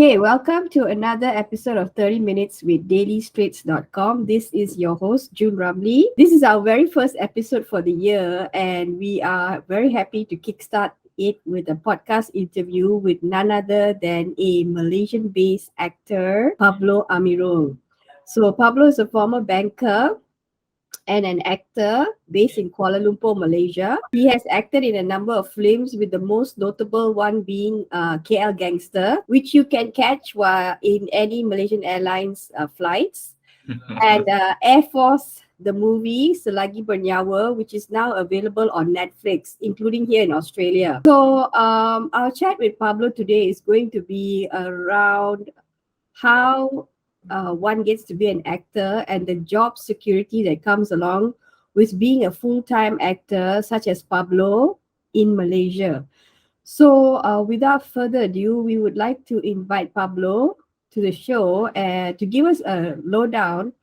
Hey, welcome to another episode of 30 Minutes with DailyStraits.com. This is your host, June Ramli. This is our very first episode for the year, and we are very happy to kickstart it with a podcast interview with none other than a Malaysian based actor, Pablo Amirul. So, Pablo is a former banker and an actor based in Kuala Lumpur, Malaysia. He has acted in a number of films, with the most notable one being KL Gangster, which you can catch while in any Malaysian Airlines flights, and Air Force, the movie Selagi Bernyawa, which is now available on Netflix, including here in Australia. So, our chat with Pablo today is going to be around how one gets to be an actor and the job security that comes along with being a full-time actor such as Pablo in Malaysia. So without further ado, we would like to invite Pablo to the show to give us a lowdown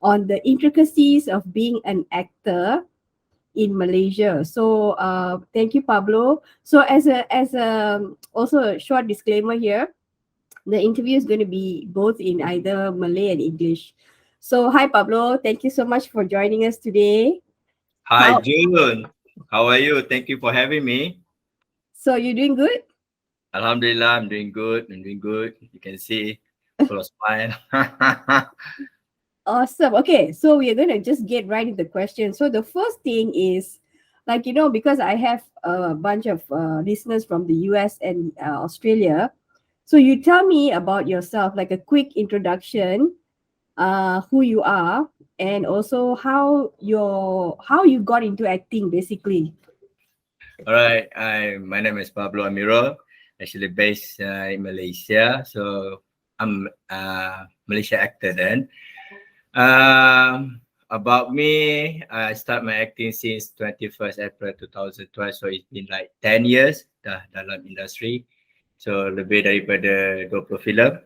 on the intricacies of being an actor in Malaysia. So thank you, Pablo. So as a also a short disclaimer here, the interview is going to be both in either Malay and English. So, hi Pablo, thank you so much for joining us today. Hi, How? June. How are you? Thank you for having me. So you're doing good? Alhamdulillah, I'm doing good. I'm doing good. You can see, full of smile. Awesome. Okay, so we are going to just get right into the question. So the first thing is, like because I have a bunch of listeners from the US and Australia. So you tell me about yourself, like a quick introduction, who you are, and also how you got into acting, basically. All right. My name is Pablo Amirul, actually based in Malaysia. So I'm a Malaysia actor then. About me, I start my acting since 21st April 2012. So it's been like 10 years dah dalam industri. So lebih daripada 20 filem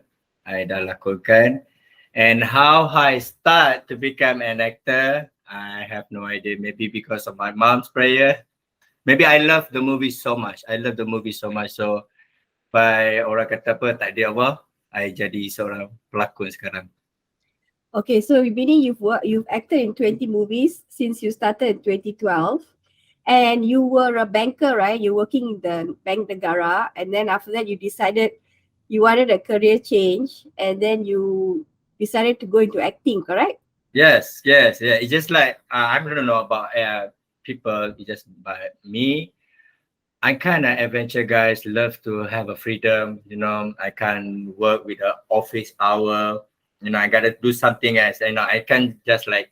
I dah lakonkan. And how I start to become an actor, I have no idea. Maybe because of my mom's prayer. Maybe I love the movie so much. I love the movie so much. So by orang kata apa, takdir Allah, I jadi seorang pelakon sekarang. Okay, so meaning you've acted in 20 movies since you started in 2012, and you were a banker, right? You're working in the Bank Negara, and then after that you decided you wanted a career change, and then you decided to go into acting, correct? Yes. Yeah. It's just like I don't know about people. It's just but me. I kind of adventure guys. Love to have a freedom. I can work with a office hour. I gotta do something else. I can't just like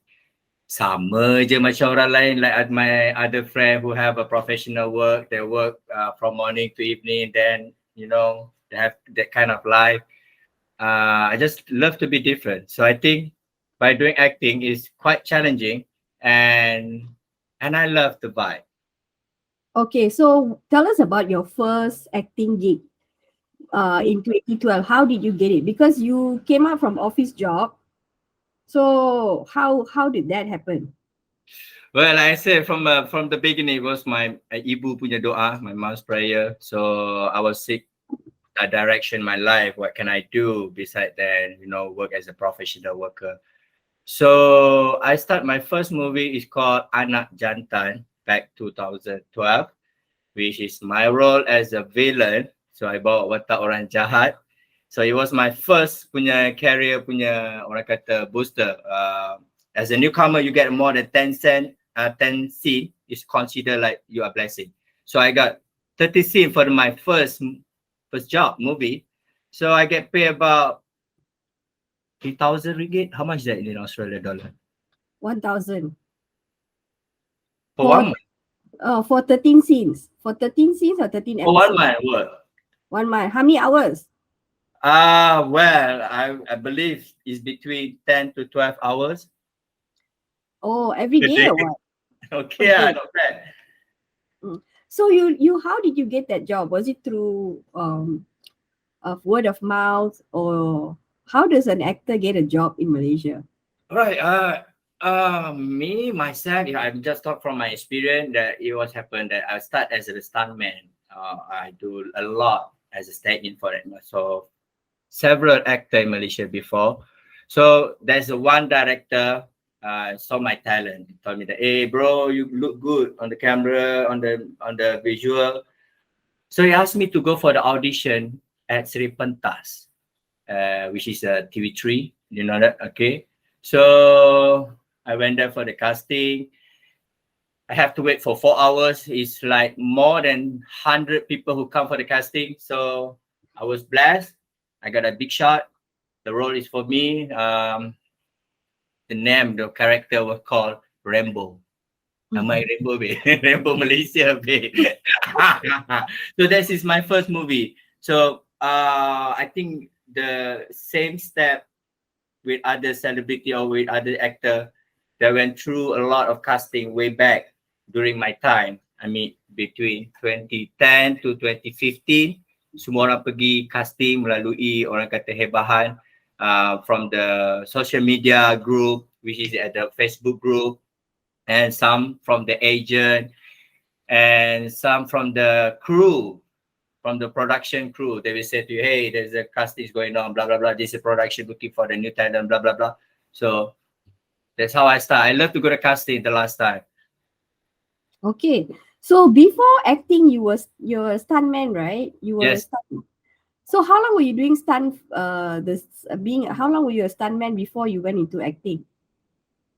sama je macam orang lain. Like my other friend who have a professional work. They work from morning to evening. Then they have that kind of life. I just love to be different. So I think by doing acting is quite challenging, and I love the vibe. Okay, so tell us about your first acting gig in 2012. How did you get it? Because you came out from office job. So how did that happen? Well, I said from the beginning, it was my ibu punya doa, my mom's prayer. So I was sick that direction in my life. What can I do beside that? Work as a professional worker. So I start my first movie is called Anak Jantan back 2012, which is my role as a villain. So I bawa watak orang jahat. So it was my first punya career punya orang kata booster. As a newcomer, you get more than 10 scene is considered like you are blessing. So I got 30 scene for my first job movie. So I get paid about 3,000 ringgit. How much is that in Australia dollar? 1,000 For for 1 month. for 13 scenes. For 13 scenes or 13 For 1 episodes? month work. 1 month. How many hours? Well, I believe it's between 10 to 12 hours Oh, every a day day. or what? Okay, Okay. not bad. So you how did you get that job? Was it through of word of mouth, or how does an actor get a job in Malaysia? All right. Me myself, I'm just talk from my experience that it was happened that I start as a stuntman. I do a lot as a stand-in for it. So several actor in Malaysia before. So there's a one director saw my talent. He told me that, hey bro, you look good on the camera, on the visual. So he asked me to go for the audition at Sri Pentas, which is a TV3. You know that? Okay. So I went there for the casting. I have to wait for 4 hours. It's like more than 100 people who come for the casting. So I was blessed. I got a big shot. The role is for me. The name, the character was called Rambo. Am I Rambo, babe? Rambo Malaysia, babe. So this is my first movie. So I think the same step with other celebrity or with other actor that went through a lot of casting way back during my time. I mean, between 2010 to 2015, semua orang pergi casting melalui orang kata hebahan from the social media group, which is at the Facebook group, and some from the agent, and some from the crew, from the production crew. They will say to you, hey, there's a casting going on, blah, blah, blah. This is production looking for the new talent, blah, blah, blah. So that's how I start. I love to go to casting the last time. Okay. So before acting, you're a stuntman, right? You were a Yes. stunt. So how long were you doing stunt? How long were you a stuntman before you went into acting?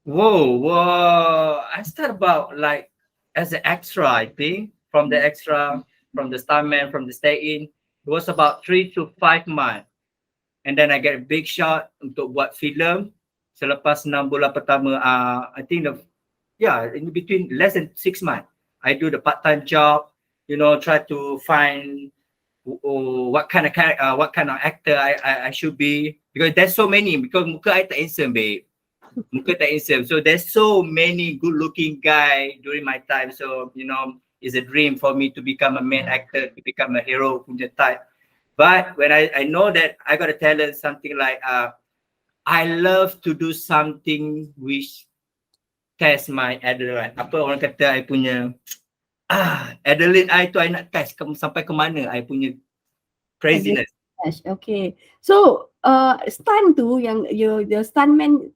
Whoa. I started about like as an extra, I think, from the extra, from the stuntman, from the stay-in. It was about 3 to 5 months. And then I get a big shot untuk buat filem. Selepas 6 bulan pertama, I think in between less than 6 months, I do the part-time job, try to find what kind of actor I should be, because there's so many, because muka I tak handsome, babe. Muka tak handsome. So there's so many good-looking guy during my time. So, it's a dream for me to become a main actor, to become a hero punya type. But when I know that I got a talent, something like I love to do something which test my adrenaline. Apa orang kata I punya adrenaline I tu I nak test sampai ke mana I punya craziness. Okay. So stunt tu yang the stuntman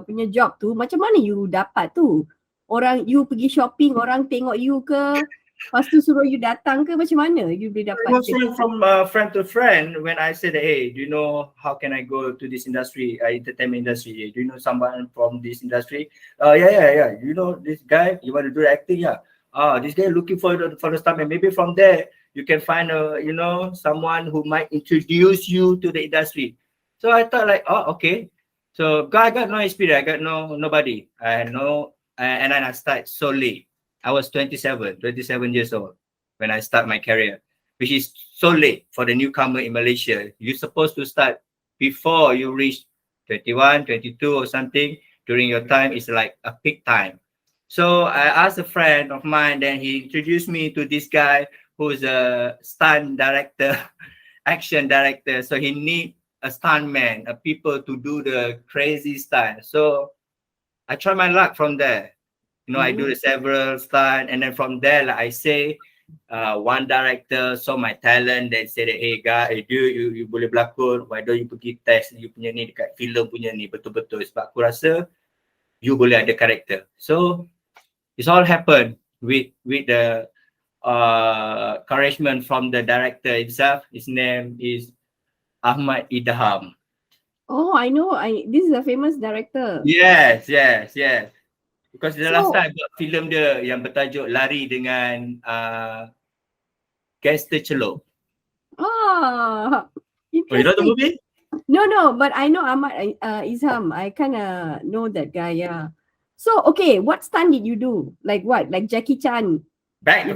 punya job tu, macam mana you dapat tu? Orang you pergi shopping, orang tengok you ke? Lepas tu suruh you datang ke? Macam mana you boleh It dapat? was from friend to friend. When I said, hey, do you know how can I go to this industry, entertainment industry? Do you know someone from this industry? Yeah. You know this guy? You want to do acting? Yeah. This guy looking for the stuntman. Maybe from there you can find someone who might introduce you to the industry. So I thought like, okay. So I got no experience. I got nobody. I had no, and then I started solely. I was 27 years old when I start my career, which is so late for the newcomer in Malaysia. You're supposed to start before you reach 21, 22 or something. During your time is like a peak time. So I asked a friend of mine, then he introduced me to this guy who's a stunt director, action director. So he need a stuntman, a people to do the crazy stunt. So I try my luck from there. I do the several stunt, and then from there, like I say, one director saw my talent, then say that, hey guy, dude, you boleh berlakon, why don't you pergi test you punya ni dekat filem punya ni betul-betul, sebab aku rasa you boleh ada karakter. So it's all happened with the encouragement from the director himself. His name is Ahmad Idham. Oh, I know. This is a famous director. Yes. Because the last So, time I buat filem dia yang bertajuk Lari dengan Gangster Celok. Oh, you know the interesting. movie? No, but I know Ahmad Izham. I kind of know that guy, yeah. So, okay, what stunt did you do? Like what? Like Jackie Chan? Back the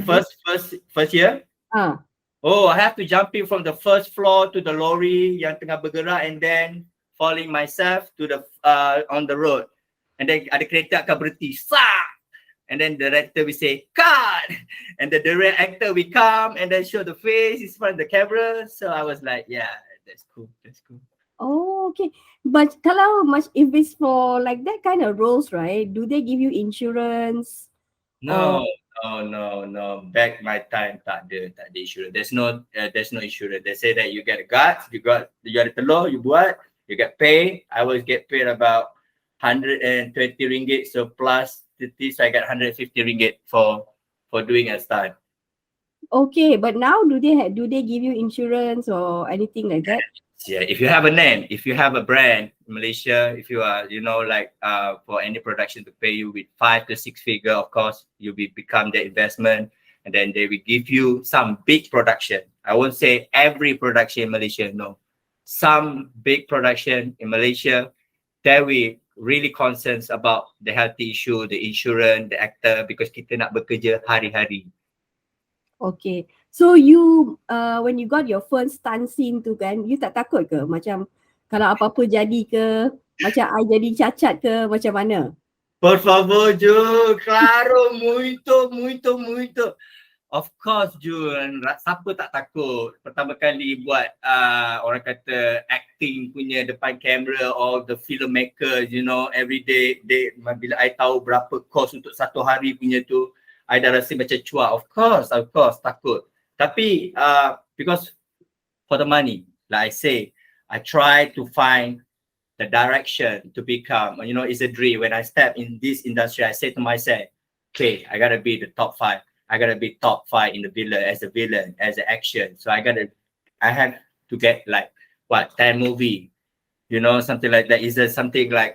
first year? Ah. Oh, I have to jump in from the first floor to the lorry yang tengah bergerak, and then falling myself to the on the road. And then ada kereta akan berhenti. Sah! And then the director will say, cut! And the direct actor will come and then show the face in front of the camera. So I was like, yeah, that's cool. Oh, okay. But if it's for like that kind of roles, right? Do they give you insurance? No. No, no, no. Back my time, tak ada insurance. There's no insurance. They say that you get a guts, you got a telur, you buat, you get paid. I always get paid about 120 ringgit. So plus 30, so I got 150 ringgit for doing a stunt. Okay, but now do they give you insurance or anything like that? Yeah, if you have a name, if you have a brand in Malaysia, if you are, like for any production to pay you with 5 to 6 figure, of course, become the investment, and then they will give you some big production. I won't say every production in Malaysia, no. Some big production in Malaysia, that we really concerns about the healthy issue, the insurance, the actor, because kita nak bekerja hari-hari. Okay. So you when you got your first stunt scene tu kan, you tak takut ke macam kalau apa-apa jadi ke, macam I jadi cacat ke, macam mana? Por favor, Jun, claro, muito, muito, muito. Of course, Jun. Siapa tak takut pertama kali buat orang kata acting punya depan kamera, or the filmmaker, every day bila I tahu berapa kos untuk satu hari punya tu, I dah rasa macam cuak. Of course, takut. Tapi because for the money, like I say, I try to find the direction to become, it's a dream. When I step in this industry, I say to myself, okay, I gotta be the top 5. I gotta be top 5 in the villain, as an action. So I have to get like 10 movie, something like that. Is there something like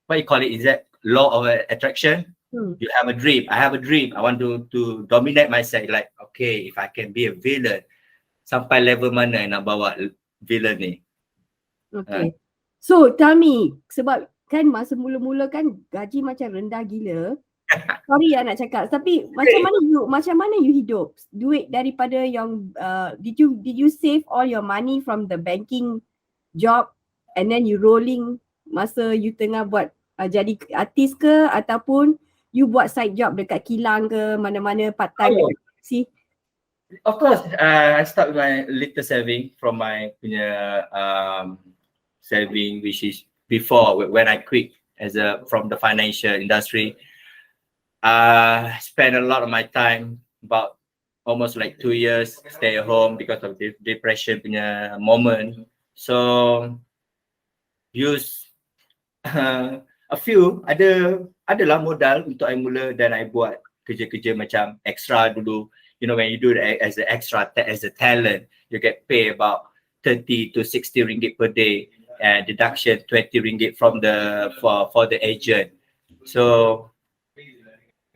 what you call it? Is that law of attraction? You have a dream. I have a dream. I want to dominate myself. Like, okay, if I can be a villain, sampai level mana nak bawa villain ni? Okay. So tell me, sebab kan masa mula-mula kan gaji macam rendah gila. Sorry nak cakap, tapi macam mana you hidup? Duit daripada yang did you save all your money from the banking job and then you rolling masa you tengah buat jadi artis ke, ataupun you buat side job dekat kilang ke, mana-mana part time see? Of course, I start with my little saving from my saving, which is before when I quit from the financial industry. I spent a lot of my time, about almost like 2 years, stay at home because of the depression punya moment. So use a few, adalah modal untuk I mula, dan I buat kerja-kerja macam extra dulu. When you do it as an extra, as a talent, you get paid about 30 to 60 ringgit per day, and deduction 20 ringgit from for the agent. So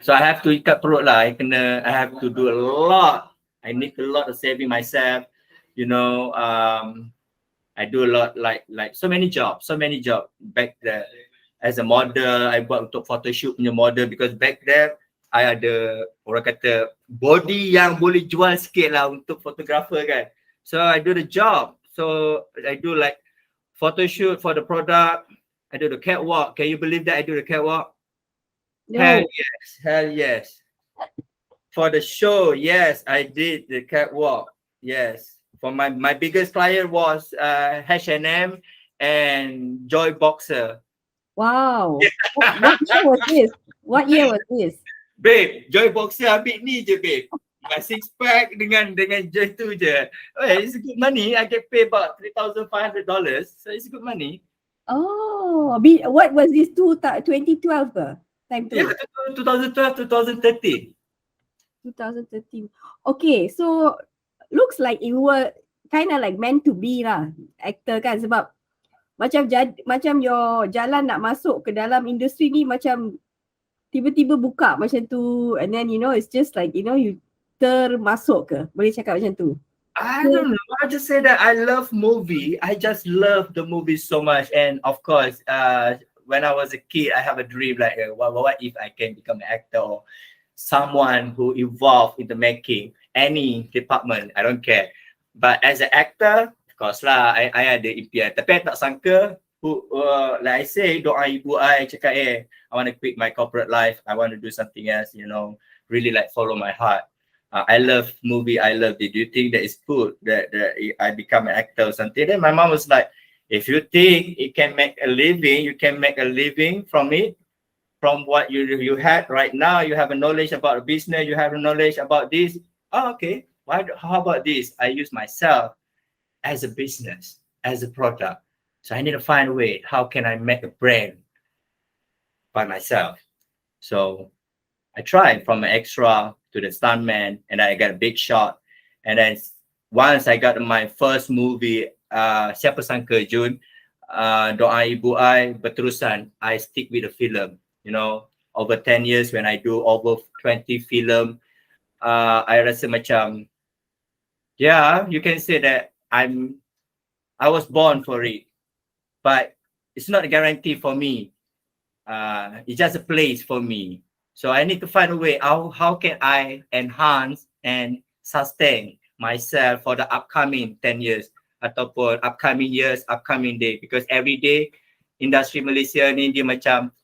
I have to ikat perut lah. I have to do a lot. I need a lot of saving myself. I do a lot, like so many jobs back there. As a model, I buat untuk photoshoot punya model, because back there I ada orang kata body yang boleh jual sikit lah untuk photographer kan. So I do the job. So I do like photoshoot for the product. I do the catwalk. Can you believe that I do the catwalk? No. Hell yes. For the show, yes, I did the catwalk. Yes. For my biggest client was H&M and Joy Boxer. Wow. What year was this? Babe, Joy Boxer ambil ni je, babe. My 6-pack dengan Joy tu je. Well, it's good money. I get paid about $3,500. So it's good money. Oh, what was this 2012 ke? Time tu? Yeah, 2012, 2013. 2013. Okay, so looks like you were kind of like meant to be lah, actor kan, sebab macam your jalan nak masuk ke dalam industri ni macam tiba-tiba buka macam tu, and then it's just like you termasuk ke, boleh cakap macam tu? I don't know. I just say that I love movie. I just love the movie so much. And of course, when I was a kid, I have a dream like, what if I can become an actor or someone who involved in the making any department? I don't care. But as an actor, of course lah, I ada impian. Tapi I tak sangka, like I say, doa ibu I cakap, I want to quit my corporate life. I want to do something else, really like follow my heart. I love movie. I love it. Do you think that it's good that I become an actor or something? Then my mom was like, if you think it can make a living, you can make a living from it. from what you had right now. You have a knowledge about a business. You have a knowledge about this. Oh, okay. How about this? I use myself as a business, as a product. So I need to find a way. How can I make a brand by myself? So I tried from an extra to the stuntman, and I got a big shot. And then once I got my first movie, Siapa Sangka June, Doa Ibu I berterusan, I stick with the film. You know, over 10 years when I do over 20 film, I rasa macam, yeah, you can say that I was born for it, but it's not a guarantee for me. It's just a place for me. So I need to find a way. How can I enhance and sustain myself for the upcoming 10 years ataupun upcoming years, upcoming day? Because every day industri Malaysia ni dia macam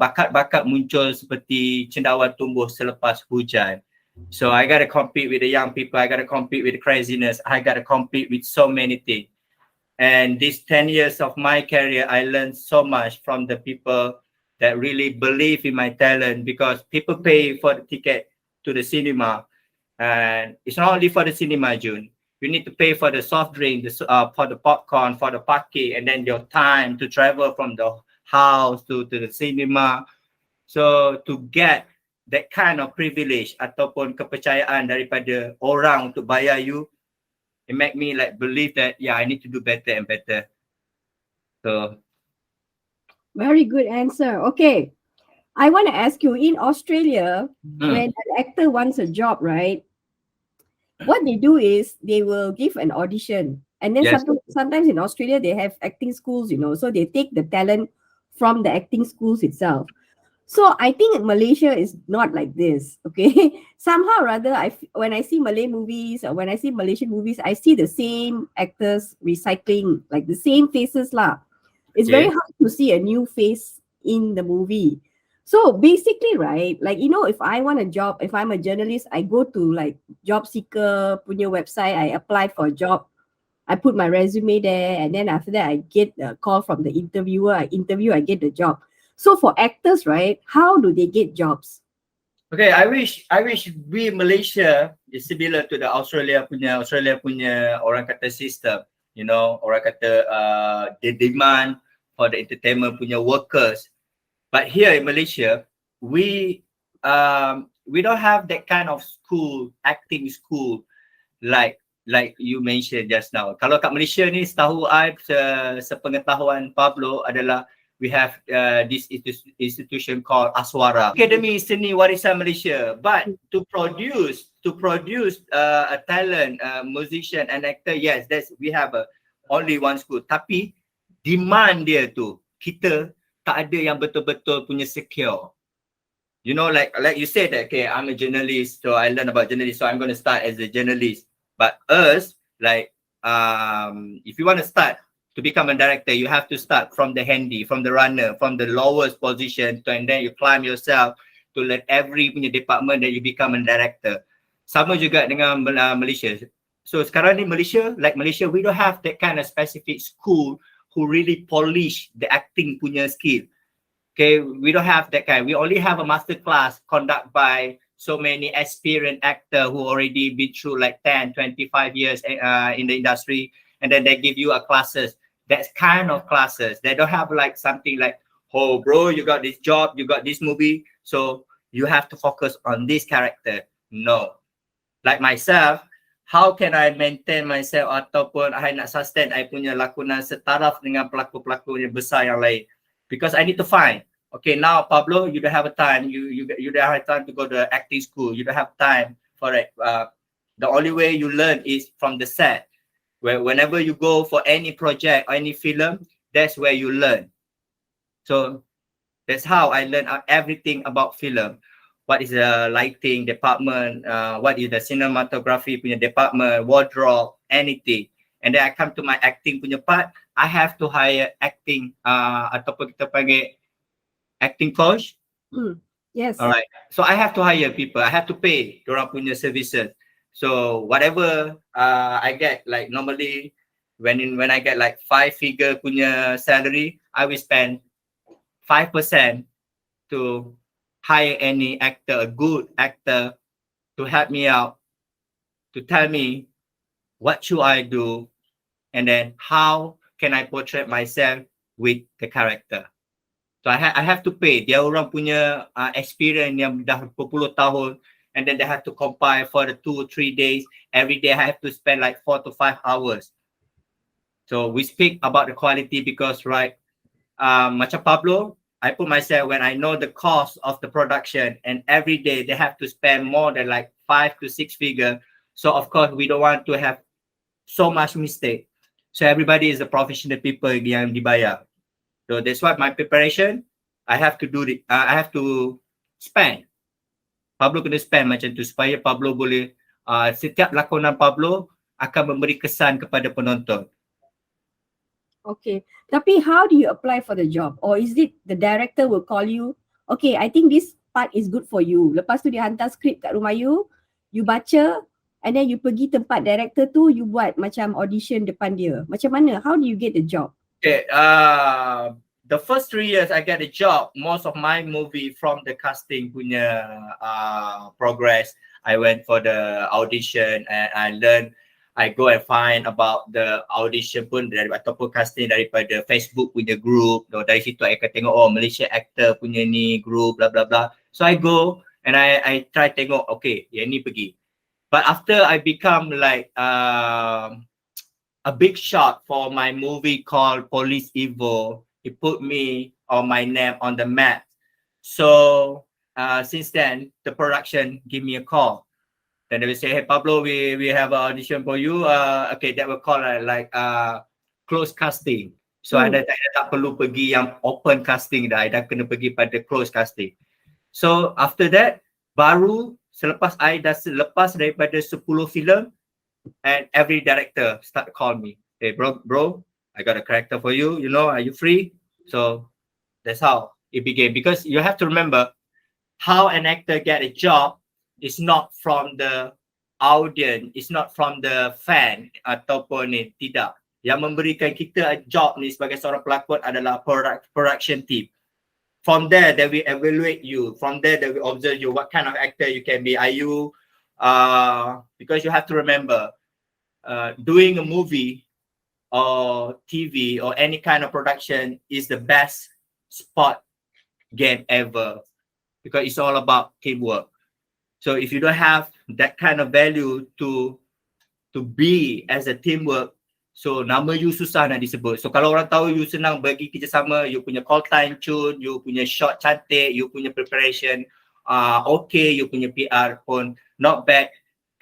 bakat-bakat muncul seperti cendawan tumbuh selepas hujan. So I got to compete with the young people. I got to compete with the craziness. I got to compete with so many things. And these 10 years of my career, I learned so much from the people that really believe in my talent, because people pay for the ticket to the cinema. And it's not only for the cinema, June. You need to pay for the soft drink, for the popcorn, for the parking, and then your time to travel from the house to the cinema. So to get that kind of privilege ataupun kepercayaan daripada orang untuk bayar you, it make me like believe that, yeah, I need to do better and better. So Very good answer. Okay. I want to ask you, in Australia, when mm, an actor wants a job, right? What they do is they will give an audition. And then yes, sometimes in Australia, they have acting schools, so they take the talent from the acting schools itself. So I think Malaysia is not like this. Okay. Somehow or other, when I see Malay movies or when I see Malaysian movies, I see the same actors recycling, like the same faces lah. It's very okay, hard to see a new face in the movie. So basically, right, like, if I want a job, if I'm a journalist, I go to like job seeker punya website, I apply for a job, I put my resume there, and then after that, I get a call from the interviewer. I interview, I get the job. So for actors, right, how do they get jobs? okay. I wish we Malaysia is similar to the Australia punya orang kata system. You know, orang kata the demand for the entertainment punya workers. But here in Malaysia, we don't have that kind of school, acting school, like you mentioned just now. Kalau kat Malaysia ni, setahu I, sepengetahuan Pablo adalah we have this institution called Aswara, Academy Seni Warisan Malaysia. But to produce a talent, musician and actor, yes, we have only one school. Tapi demand dia tu, kita tak ada yang betul-betul punya secure. You know, like you said that, okay, I'm a journalist, so I learn about journalism, so I'm going to start as a journalist. But us, like, if you want to start to become a director, you have to start from the handy, from the runner, from the lowest position, and then you climb yourself to let every punya department that you become a director. Sama juga dengan Malaysia. So sekarang ni Malaysia, we don't have that kind of specific school who really polish the acting punya skill. Okay, we don't have that kind. We only have a master class conducted by so many experienced actors who already been through like 10, 25 years in the industry, and then they give you a classes. That's kind of classes. They don't have like something like, oh, bro, you got this job, you got this movie, so you have to focus on this character. No. Like myself, how can I maintain myself ataupun I nak sustain I punya lakonan setaraf dengan pelakon-pelakon yang besar yang lain? Because I need to find, okay, now Pablo, you don't have a time, you don't have time to go to acting school, you don't have time for it. The only way you learn is from the set. Whenever you go for any project or any film, that's where you learn. So that's how I learned everything about film. What is the lighting department, what is the cinematography punya department, wardrobe, anything. And then I come to my acting punya part, I have to hire acting ataupun kita panggil acting coach. Yes. All right. So I have to hire people. I have to pay diorang punya services. So whatever I get, like normally when I get like 5-figure punya salary, I will spend 5% to hire any actor, a good actor, to help me out, to tell me what should I do, and then how can I portray myself with the character. So I have to pay. Dia orang punya experience yang dah berpuluh tahun, and then they have to compile for the 2 or 3 days. Every day I have to spend like 4 to 5 hours. So we speak about the quality because, right, macam Pablo, I put myself when I know the cost of the production, and every day they have to spend more than like 5 to 6 figure. So of course we don't want to have so much mistake. So everybody is a professional people yang dibayar. So that's why my preparation, I have to do I have to spend. Pablo kena spend macam tu supaya Pablo boleh setiap lakonan Pablo akan memberi kesan kepada penonton. Okay. Tapi how do you apply for the job? Or is it the director will call you, okay, I think this part is good for you. Lepas tu dia hantar skrip kat rumah you baca, and then you pergi tempat director tu, you buat macam audition depan dia. Macam mana? How do you get the job? Okay, the first 3 years I get a job. Most of my movie from the casting punya progress. I went for the audition and I learned. I go and find about the audition pun ataupun casting daripada Facebook punya group. Dari situ I akan tengok, oh Malaysia actor punya ni group, blah blah blah. So I go and I try tengok, okay, yang ni pergi. But after I become like a big shot for my movie called Police Evo, it put me or my name on the map. So since then, the production give me a call. Then they will say, hey Pablo, we have an audition for you. Okay, that will call like closed casting. So ada tak perlu pergi yang open casting dah. I dah kena pergi pada closed casting. So after that, baru selepas I dah lepas daripada 10 filem, and every director start call me. Hey bro, I got a character for you. You know, are you free? So that's how it began. Because you have to remember, how an actor get a job is not from the audience, it's not from the fan ataupun ni, tidak. Yang memberikan kita job ni sebagai seorang pelakon adalah production team. From there, they will evaluate you. From there, they will observe you. What kind of actor you can be? Are you, because you have to remember, doing a movie or TV or any kind of production is the best sport game ever, because it's all about teamwork. So if you don't have that kind of value to be as a teamwork, so nama you susah nak disebut. So kalau orang tahu you senang bagi kerjasama, you punya call time cun, you punya shot cantik, you punya preparation okay, you punya PR pun not bad,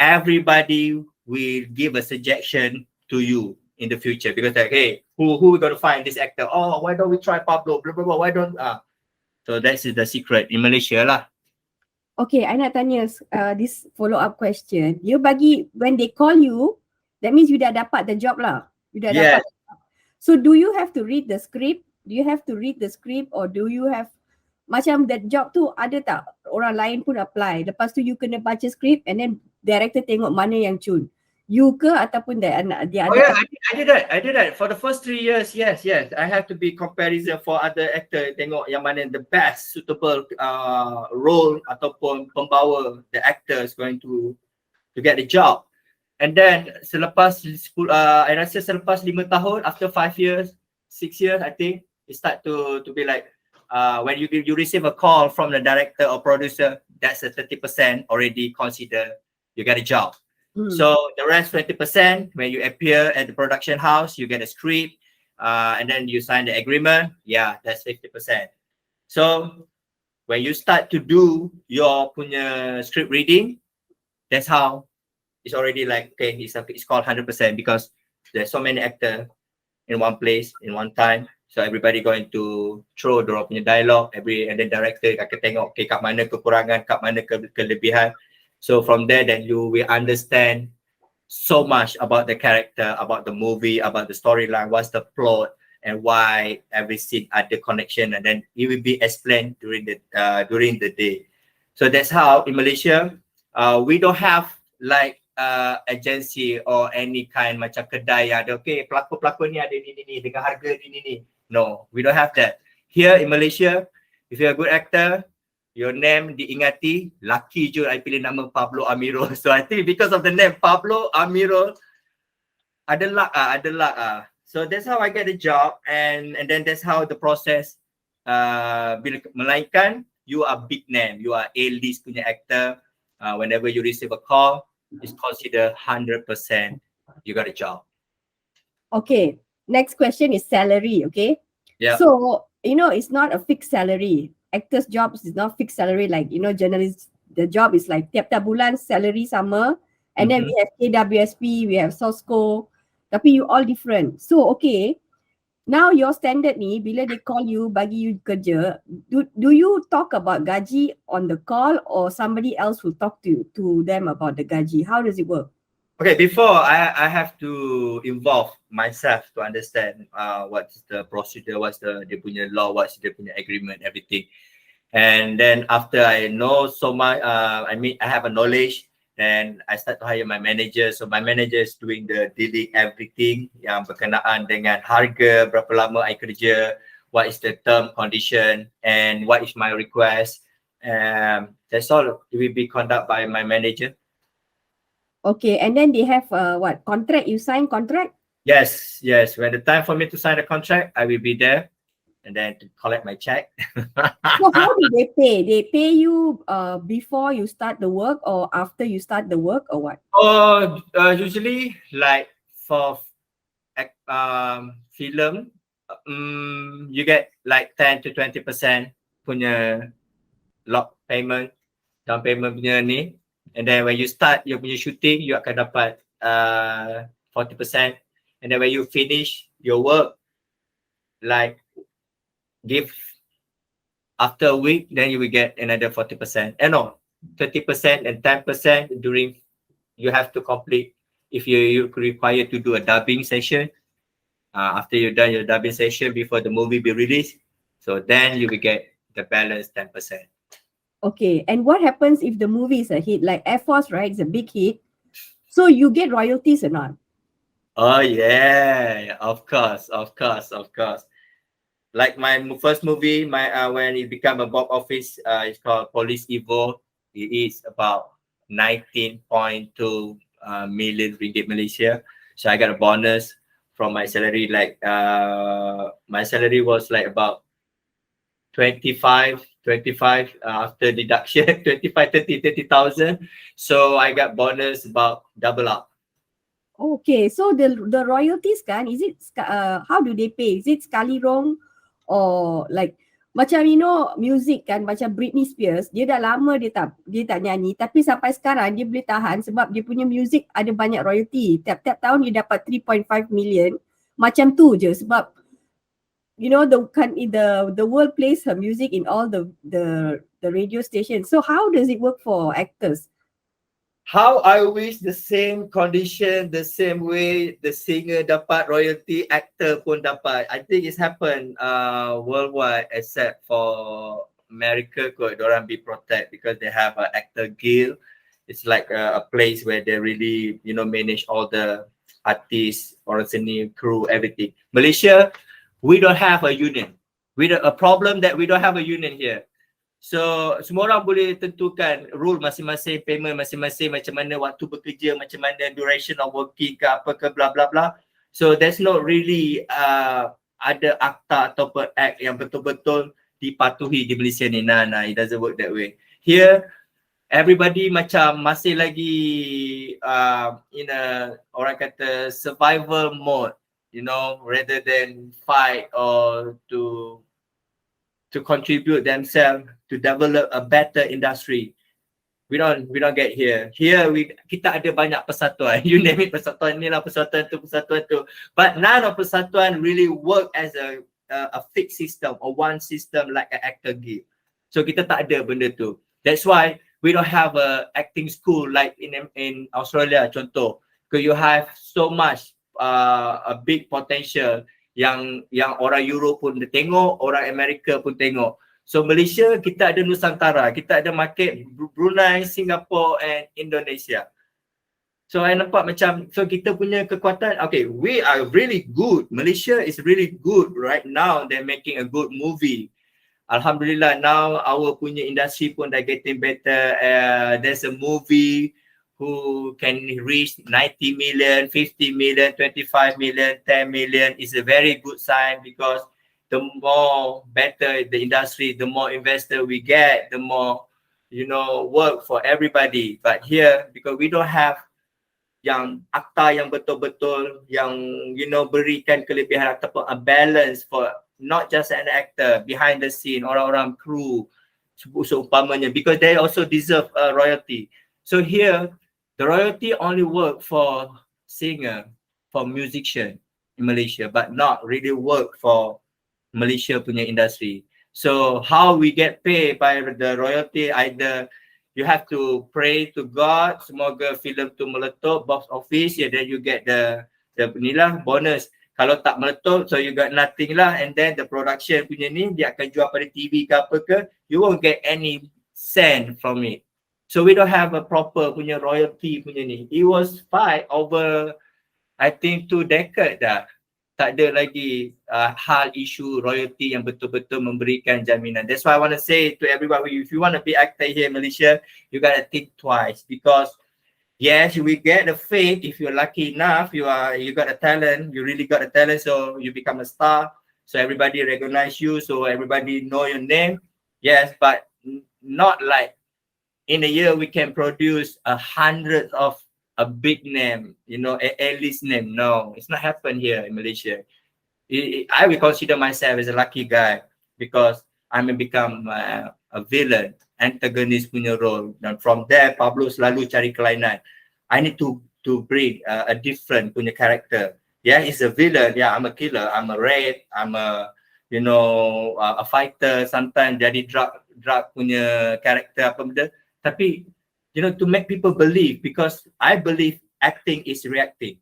everybody will give a suggestion to you in the future, because like, hey, who we going to find this actor? Oh, why don't we try Pablo? Blah blah blah. Why don't so that's the secret in Malaysia lah. Okay, I nak tanya this follow-up question. You bagi, when they call you, that means you dah dapat the job lah. You dah dapat. So do you have to read the script? Do you have to read the script, or do you have, macam that job tu ada tak orang lain pun apply? Lepas tu you kena baca script and then director tengok mana yang cun. You ke ataupun dia ada? Oh yeah, I did that for the first 3 years. Yes, I have to be comparison for other actor, tengok yang mana the best suitable role ataupun pembawa the actor is going to get the job. And then selepas I rasa selepas 5 tahun, after 5 years, 6 years, I think it start to be like when you receive a call from the director or producer, that's a 30% already consider you get a job. So the rest 20%, when you appear at the production house, you get a script, and then you sign the agreement. Yeah, that's 50%. So when you start to do your punya script reading, that's how it's already like, okay, it's called 100%, because there's so many actors in one place, in one time. So everybody going to throw their punya dialogue, and then director akan tengok, okay, kat mana kekurangan, kat mana kelebihan. So from there, then you will understand so much about the character, about the movie, about the storyline, what's the plot, and why every scene had the connection, and then it will be explained during the day. So that's how in Malaysia, we don't have like agency or any kind macam kedai yang ada, okay, pelakon ni ada ni dengan harga ni. No, we don't have that. Here in Malaysia, If you're a good actor, your name diingati, lucky je I pilih nama Pablo Amirul. So I think because of the name Pablo Amirul, ada luck ada luck So that's how I get the job, and then that's how the process. Bila melainkan you are big name, you are A-list punya actor. Whenever you receive a call, it's considered 100% you got a job. Okay, next question is salary. Okay, Yeah. so it's not a fixed salary. Actors' jobs is not fixed salary like journalists. The job is like tiap-tiap bulan salary sama, and then we have KWSP, we have Sosco, tapi you all different. So okay, now your standard ni bila they call you bagi you kerja, do you talk about gaji on the call or somebody else will talk to them about the gaji? How does it work? Okay, before I have to involve myself to understand what's the procedure, what's the dia punya law, what's the punya agreement, everything. And then after I know so much, I have a knowledge, then I start to hire my manager. So my manager is doing the dealing everything yang berkenaan dengan harga, berapa lama I kerja, what is the term condition, and what is my request. That's all will be conducted by my manager. Okay, and then they have what contract? You sign contract? Yes. When the time for me to sign the contract, I will be there, and then to collect my check. So how do they pay? They pay you before you start the work or after you start the work or what? Usually like for film, you get like 10 to 20% punya lock payment, down payment punya ni. And then when you start your punya shooting, you akan dapat 40%. And then when you finish your work, like give after a week, then you will get another 40%. No, 30% and 10% during you have to complete if you're required to do a dubbing session. After you've done your dubbing session before the movie be released, so then you will get the balance 10%. Okay, and what happens if the movie is a hit? Like Air Force, right? It's a big hit. So you get royalties or not? Oh yeah, of course. Like my first movie, when it became a box office, it's called Police Evo. It is about 19.2 million ringgit Malaysia. So I got a bonus from my salary. Like my salary was like about 25 after deduction 25 30,000. So I got bonus about double up. Okay, so the royalties kan, is it how do they pay? Is it sekali rong or like macam music kan, macam Britney Spears, dia dah lama dia tak nyanyi, tapi sampai sekarang dia boleh tahan sebab dia punya music ada banyak royalty. Tiap-tiap tahun dia dapat 3.5 million. Macam tu je sebab the world plays her music in all the radio stations. So how does it work for actors? How I wish the same condition, the same way the singer dapat royalty, actor pun dapat. I think it's happened worldwide except for America kot. Diorang be protect because they have an actor guild. It's like a place where they really manage all the artists, orang seni, crew, everything. Malaysia, we don't have a union. A problem that we don't have a union here. So semua orang boleh tentukan rule masing-masing, payment masing-masing, macam mana waktu bekerja, macam mana duration of working ke apa ke bla bla bla. So there's not really ada akta ataupun act yang betul-betul dipatuhi di Malaysia ni. Nah, it doesn't work that way. Here everybody macam masih lagi in a orang kata survival mode, rather than fight or to contribute themselves to develop a better industry. We don't get here. Here kita ada banyak persatuan. You name it, persatuan ni lah, persatuan tu. But none of persatuan really work as a fixed system or one system like an actor guild. So kita tak ada benda tu. That's why we don't have a acting school like in Australia contoh. Because you have so much a big potential yang orang Europe pun tengok, orang Amerika pun tengok. So Malaysia kita ada Nusantara, kita ada market Brunei, Singapore and Indonesia. So I nampak macam kita punya kekuatan. Okay, we are really good. Malaysia is really good right now. They're making a good movie. Alhamdulillah, now our punya industry pun dah getting better. There's a movie who can reach 90 million, 50 million, 25 million, 10 million. Is a very good sign, because the more better the industry, the more investor we get, the more, work for everybody. But here, because we don't have yang akta yang betul-betul, yang berikan kelebihan ataupun a balance for not just an actor, behind the scene, orang-orang kru seumpamanya, because they also deserve a royalty. So here the royalty only work for singer, for musician in Malaysia, but not really work for Malaysia punya industry. So how we get paid by the royalty, either you have to pray to God, semoga filem tu meletup box office, then you get the inilah bonus. Kalau tak meletup, so you got nothing lah. And then the production punya ni, dia akan jual pada TV ke apa ke, you won't get any cent from it. So we don't have a proper punya royalty punya ni. It was fight over, I think 2 decades dah. Tak ada lagi hal isu royalty yang betul-betul memberikan jaminan. That's why I want to say to everybody, if you want to be actor here in Malaysia, you got to think twice, because yes, we get the fame. If you're lucky enough, you got a talent, you really got a talent, so you become a star, so everybody recognize you, so everybody know your name. Yes, but not like in a year we can produce 100 of a big name, a A-list name. No, it's not happen here in Malaysia. I will consider myself as a lucky guy, because I may become a villain, antagonist punya role. And from there, Pablo selalu cari kelainan. I need to bring a different punya character. Yeah, he's a villain. Yeah, I'm a killer. I'm a rape. I'm a a fighter. Sometimes jadi drug punya character apa benda. Tapi to make people believe, because I believe acting is reacting.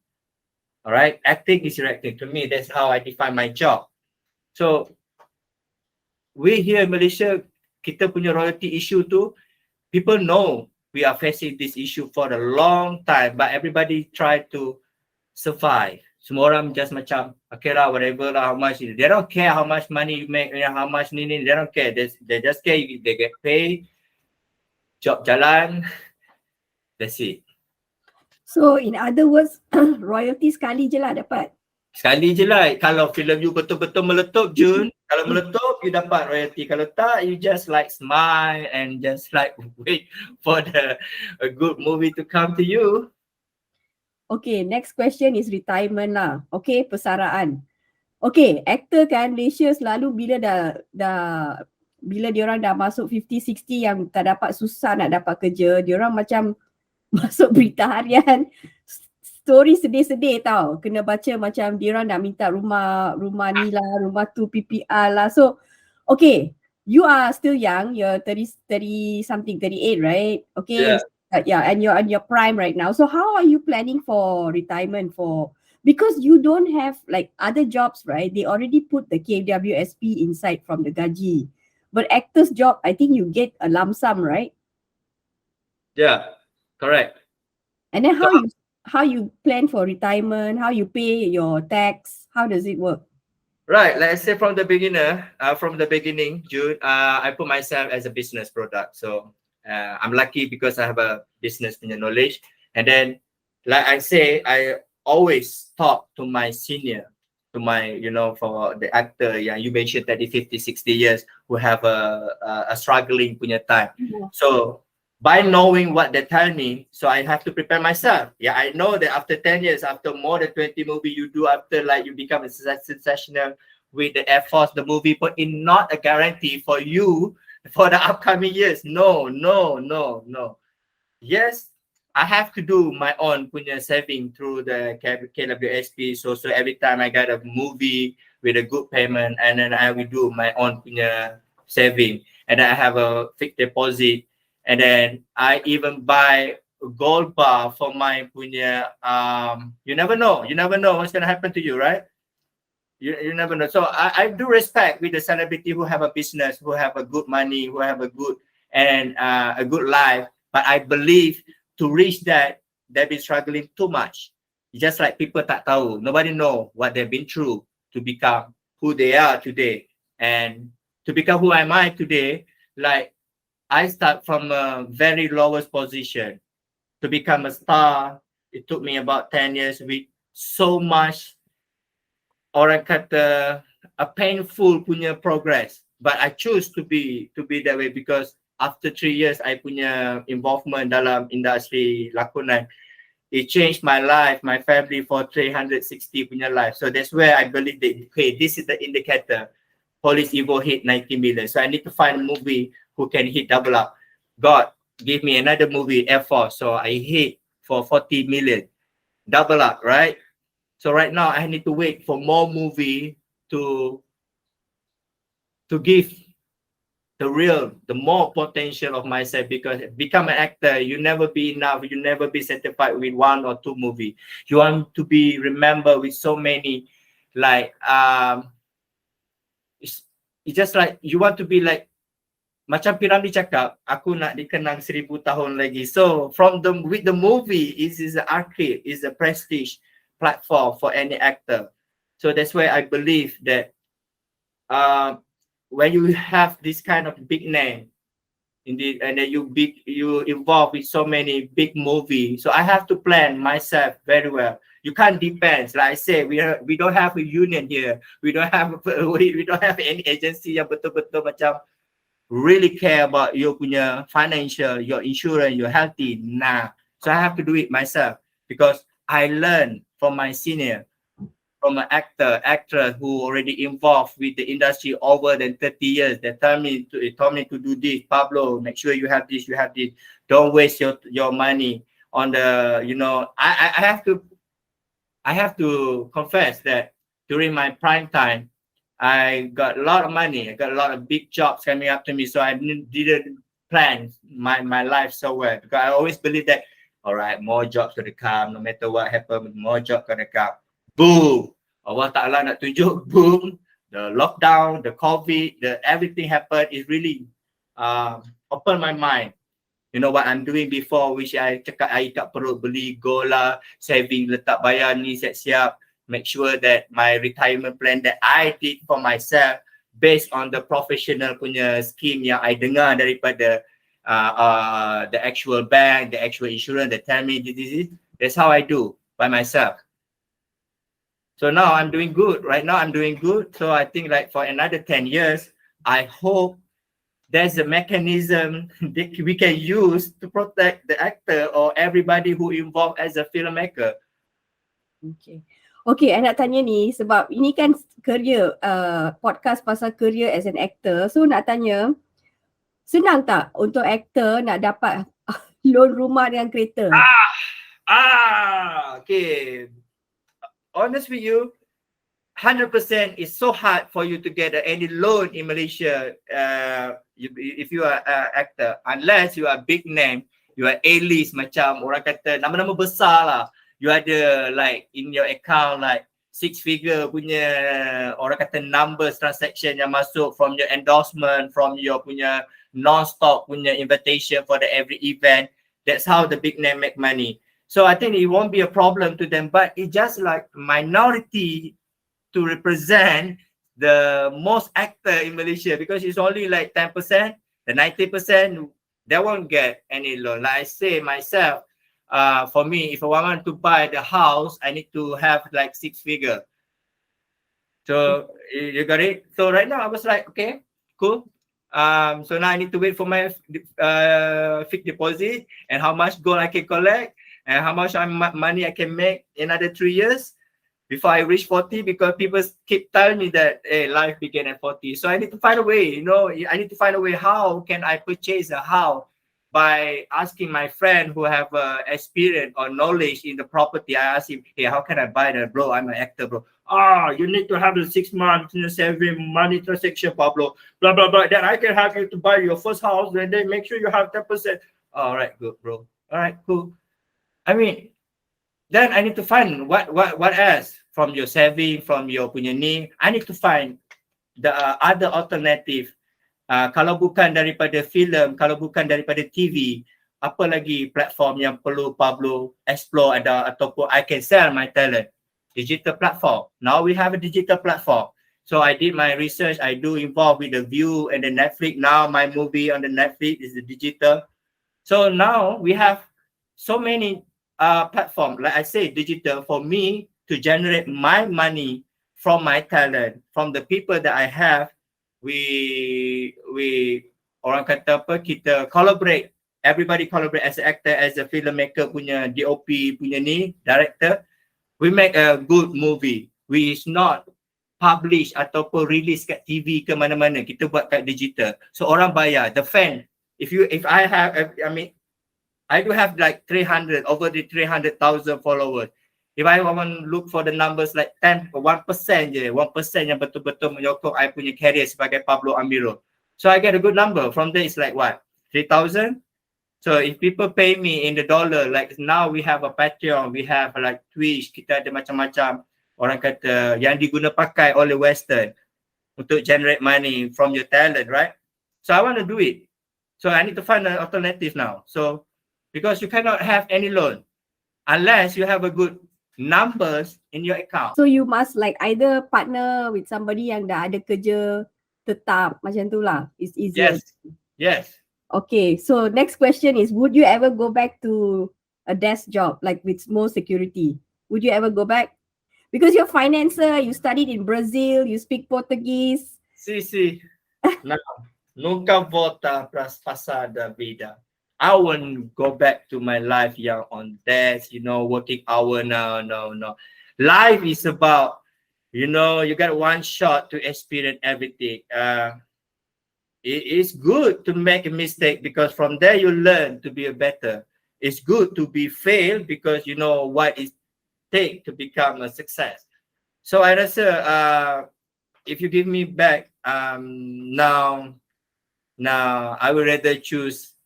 All right, acting is reacting. To me, that's how I define my job. So we here in Malaysia, kita punya royalty issue tu, people know we are facing this issue for a long time, but everybody try to survive. Semua orang just macam, okay lah, whatever lah, how much. They don't care how much money you make, how much ni. They don't care. They just care they get paid, job jalan. That's it. So in other words, royalty sekali je lah dapat. Sekali je lah. Kalau filem you betul-betul meletup, June, kalau meletup, you dapat royalty. Kalau tak, you just like smile and just like wait for a good movie to come to you. Okay, next question is retirement lah. Okay, persaraan. Okay, actor kan Malaysia selalu bila bila diorang dah masuk 50-60 yang tak dapat, susah nak dapat kerja, diorang macam masuk berita harian, story sedih-sedih tau. Kena baca macam diorang nak minta rumah ni lah, rumah tu PPR lah. So, okay, you are still young, you're 30 something, 38, right? Okay, yeah, and you're on your prime right now. So how are you planning for retirement because you don't have like other jobs, right? They already put the KWSP inside from the gaji. But actor's job, I think you get a lump sum, right? Yeah, correct. And then how you plan for retirement, how you pay your tax, how does it work? Right, let's say from the beginning, June, I put myself as a business product. So I'm lucky because I have a business knowledge. And then, like I say, I always talk to my senior, to my, for the actor, yeah, you mentioned 30, 50, 60 years who have a struggling punya time. Yeah. So by knowing what they tell me, so I have to prepare myself. Yeah, I know that after 10 years, after more than 20 movies you do, after like you become a sensational with the Air Force, the movie put in not a guarantee for you for the upcoming years. No. Yes, I have to do my own punya saving through the KWSP. So every time I got a movie with a good payment, and then I will do my own punya saving, and then I have a fixed deposit, and then I even buy a gold bar for my punya. You never know what's gonna happen to you, right? You never know. So I do respect with the celebrity who have a business, who have a good money, who have a good and a good life. But I believe to reach that, they've been struggling too much. Just like people tak tahu, nobody know what they've been through to become who they are today. And to become who am I today. Like I start from a very lowest position to become a star. It took me about 10 years with so much orang kata a painful punya progress. But I choose to be that way because after 3 years I punya involvement dalam industri lakonan, it changed my life, my family for 360 punya life. So that's where I believe that, okay, this is the indicator. Police Evo hit 90 million. So I need to find a movie who can hit double up. God, give me another movie, Air Force. So I hit for 40 million. Double up, right? So right now I need to wait for more movie to give the more potential of myself, because become an actor, you never be enough. You never be satisfied with 1 or 2 movie. You want to be remembered with so many, like it's just like you want to be like macam Piramli cakap, aku nak dikenang 1000 tahun lagi. So with the movie is an archive, is a prestige platform for any actor. So that's why I believe that when you have this kind of big name, indeed, and then you involved with so many big movies. So I have to plan myself very well. You can't depend. Like I say, we don't have a union here. We don't have any agency yang betul-betul macam really care about your punya financial, your insurance, your healthy. Nah. So I have to do it myself because I learned from my senior, from an actress who already involved with the industry over than 30 years. They told me to do this. Pablo, make sure you have this, Don't waste your money on the, I have to confess that during my prime time, I got a lot of money. I got a lot of big jobs coming up to me. So I didn't plan my life so well, because I always believe that, all right, more jobs gonna come. No matter what happens, more jobs gonna come. Boom. Allah Ta'ala nak tunjuk, boom. The lockdown, the COVID, everything happened. It really opened my mind. You know what I'm doing before, which I cakap I tak perlu beli gold lah, saving, letak bayar ni siap-siap. Make sure that my retirement plan that I did for myself based on the professional punya scheme yang I dengar daripada the actual bank, the actual insurance that tell me this. That's how I do by myself. So now I'm doing good. Right now I'm doing good. So I think like for another 10 years, I hope there's a mechanism that we can use to protect the actor or everybody who involved as a filmmaker. Okay, I nak tanya ni sebab ini kan career, podcast pasal career as an actor. So nak tanya, senang tak untuk actor nak dapat loan rumah dengan kereta? Okay. Honest with you, 100% is so hard for you to get any loan in Malaysia if you are an actor, unless you are a big name, you are A-list, macam orang kata nama-nama besar lah. You ada like in your account like 6-figure punya orang kata numbers transaction yang masuk from your endorsement, from your punya non-stop punya invitation for the every event. That's how the big name make money. So I think it won't be a problem to them, but it's just like minority to represent the most actor in Malaysia, because it's only like 10%, the 90%, they won't get any loan. Like I say myself, for me, if I want to buy the house, I need to have like 6-figure. So you got it? So right now I was like, okay, cool. So now I need to wait for my fixed deposit and how much gold I can collect and how much money I can make in another 3 years before I reach 40, because people keep telling me that, hey, life began at 40. So I need to find a way, I need to find a way. How can I purchase a house? By asking my friend who have experience or knowledge in the property. I asked him, hey, how can I buy that? Bro, I'm an actor, bro. You need to have the 6 months saving money transaction, Pablo. Blah, blah, blah. Then I can help you to buy your first house, and then make sure you have 10%. All right, good, bro. All right, cool. I mean, then I need to find what else from your saving, from your punya ni. I need to find the other alternative. Kalau bukan daripada filem, kalau bukan daripada TV, apa lagi platform yang perlu Pablo explore ataupun I can sell my talent? Digital platform. Now we have a digital platform. So I did my research. I do involve with the View and the Netflix. Now my movie on the Netflix is the digital. So now we have so many platforms, like I say, digital for me to generate my money from my talent, from the people that I have. We orang kata apa, kita collaborate. Everybody collaborate as an actor, as a filmmaker punya DOP punya ni, director. We make a good movie. We is not publish ataupun release kat TV ke mana-mana. Kita buat kat digital. So orang bayar. The fan. If I have, I mean, I do have like 300, over the 300,000 followers. If I want to look for the numbers like 10 or 1% je, 1% yang betul-betul menyokong I punya career sebagai Pablo Amirul. So I get a good number. From there, it's like what? 3,000? So if people pay me in the dollar, like now we have a Patreon, we have like Twitch, kita ada macam-macam orang kata yang diguna pakai oleh Western untuk generate money from your talent, right? So I want to do it. So I need to find an alternative now. So because you cannot have any loan unless you have a good numbers in your account. So you must like either partner with somebody yang dah ada kerja tetap macam tu lah. It's easier. Yes. Okay, so next question is, would you ever go back to a desk job like with more security? Would you ever go back? Because you're a financer, you studied in Brazil, you speak Portuguese. Sí. Não, nunca volta para passar da vida. I won't go back to my life young on desk, working hour now. No. Life is about, you got one shot to experience everything. It is good to make a mistake because from there you learn to be a better. It's good to be failed because you know what it takes to become a success. So I rasa if you give me back now I would rather choose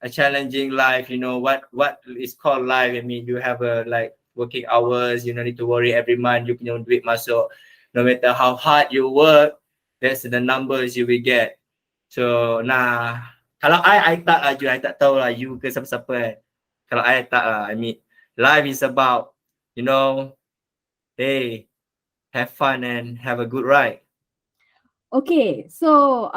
a challenging life. What is called life. I mean, you have a like working hours, you don't need to worry every month you punya duit masuk. No matter how hard you work, that's the numbers you will get. So kalau I tak tahu lah you ke siapa-siapa kan. Kalau I tak lah, I mean life is about hey, have fun and have a good ride. Okay, so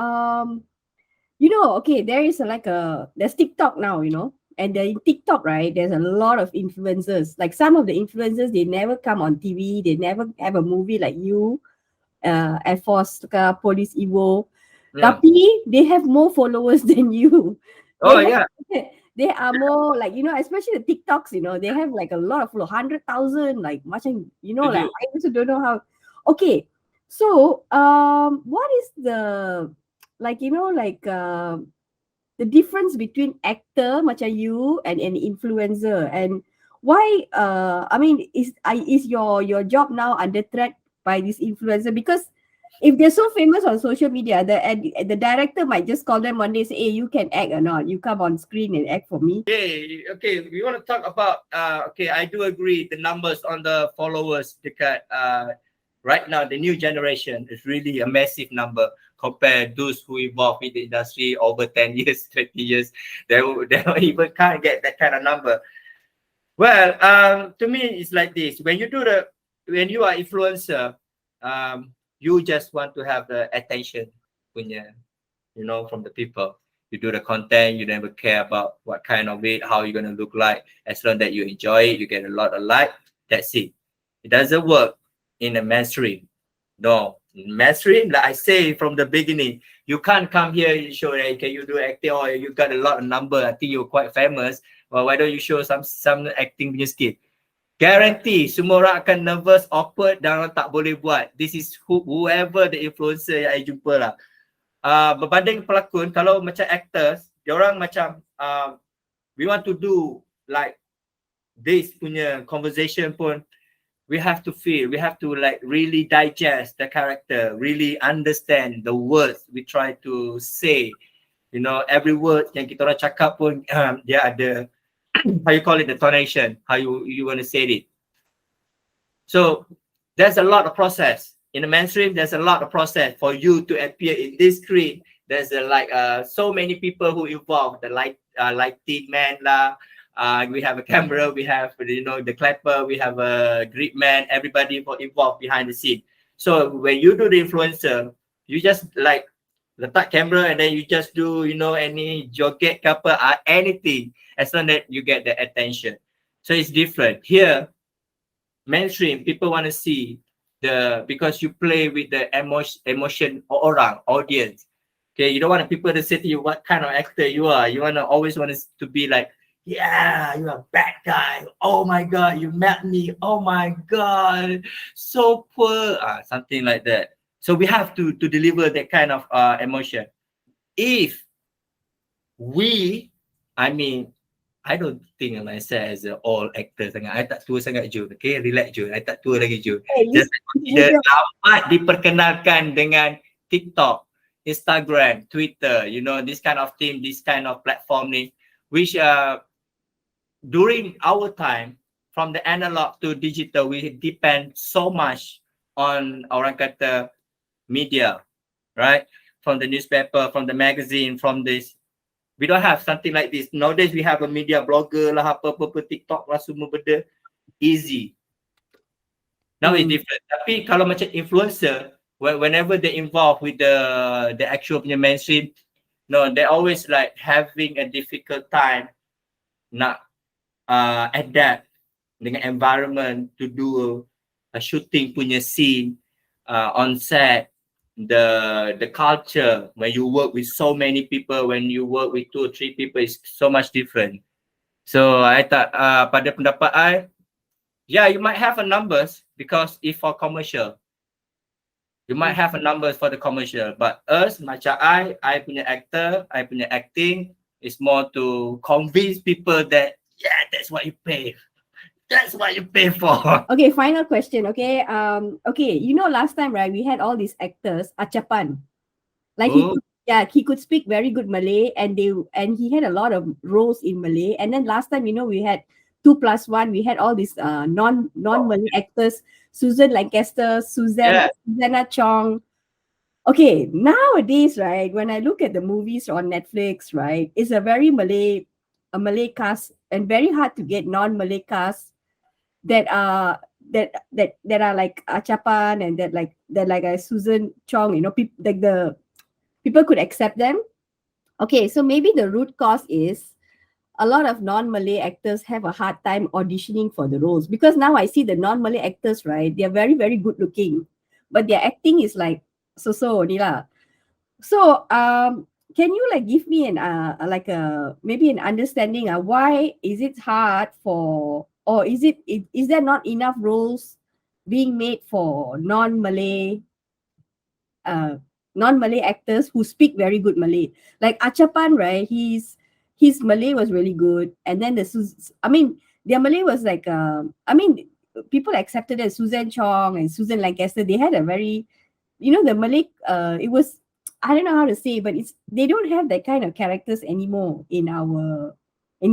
there is there's TikTok now, and in TikTok, right, there's a lot of influencers. Like some of the influencers, they never come on TV, they never have a movie like you, Air Force, Police Evo. Yeah. Tapi they have more followers than you. Yeah. They are more like, especially the TikToks, they have like a lot of 100,000, like macam, like I also don't know how. Okay, so what is the the difference between actor macam you and an influencer, and why is your job now under threat by this influencer? Because if they're so famous on social media, the director might just call them one day and say, hey, you can act or not, you come on screen and act for me. Okay, we want to talk about I do agree the numbers on the followers because right now the new generation is really a massive number compared to those who evolved in the industry over 10 years, 20 years. They even can't get that kind of number. Well, to me, it's like this. When you are influencer, you just want to have the attention from the people. You do the content, you never care about what kind of it, how you're going to look like. As long that you enjoy it, you get a lot of like, that's it. It doesn't work in the mainstream. No, mainstream, like I say from the beginning, you can't come here and show, hey, can you do acting, or you got a lot of number, I think you're quite famous. Well, why don't you show some acting punya skill? Guarantee semua orang akan nervous, awkward dan orang tak boleh buat. This is whoever the influencer yang I jumpa lah. Berbanding pelakon, kalau macam actors, diorang macam we want to do like this punya conversation pun, we have to feel, we have to like really digest the character, really understand the words we try to say. Every word yang kita orang cakap pun dia ada how you call it, the tonation, how you want to say it. So there's a lot of process in the mainstream. There's a lot of process for you to appear in this screen. There's so many people who involved, the lighting man lah. We have a camera, we have the clapper, we have a grip man, everybody involved behind the scene. So when you do the influencer, you just like letak camera and then you just do, any joget ke apa, anything, as long as you get the attention. So it's different. Here, mainstream, people want to see because you play with the emotion orang, audience. Okay, you don't want people to say to you what kind of actor you are. You always want to be like, yeah, you're a bad guy. Oh my god, you met me. Oh my god, so poor. Something like that. So we have to deliver that kind of emotion. If we, I mean, I don't think of myself as an all actor sangat. I tak tua sangat Jun. Okay, relax Jun. I tak tua lagi Jun. Hey, Just with consider your dapat diperkenalkan dengan TikTok, Instagram, Twitter, this kind of thing, this kind of platform ni, which during our time, from the analog to digital, we depend so much on orang kata media, right? From the newspaper, from the magazine, from this. We don't have something like this. Nowadays, we have a media blogger lah, apa-apa, TikTok lah, semua benda. Easy. Now it's different. Tapi kalau macam influencer, whenever they involve with the actual punya mainstream, no, they always like having a difficult time nak adapt dengan environment to do a shooting punya scene on set. The culture when you work with so many people, when you work with 2 or 3 people, is so much different. So I thought pada pendapat I, yeah, you might have a numbers because if for commercial, you might have a numbers for the commercial, but us macam I punya actor, I punya acting is more to convince people that yeah, that's what you pay. That's what you pay for. Okay, final question. Okay, okay. Last time, right, we had all these actors, Achapan. Like he could speak very good Malay, and he had a lot of roles in Malay. And then last time, we had 2+1. We had all these non-Malay actors, Susan Lancaster, Susanna Chong. Okay, nowadays, right, when I look at the movies on Netflix, right, it's a Malay cast, and very hard to get non-Malay cast that are like Achapan, and that like Susan Chong, the people could accept them. Okay, so maybe the root cause is a lot of non-Malay actors have a hard time auditioning for the roles, because now I see the non-Malay actors, right, they are very, very good looking, but their acting is like so only lah. So can you like give me an maybe an understanding why is it hard for, or is there not enough roles being made for non-Malay actors who speak very good Malay? Like Achapan, right? His Malay was really good, and then their Malay was like people accepted as Susan Chong and Susan Lancaster. They had a very, the Malay, it was, I don't know how to say, but they don't have that kind of characters anymore in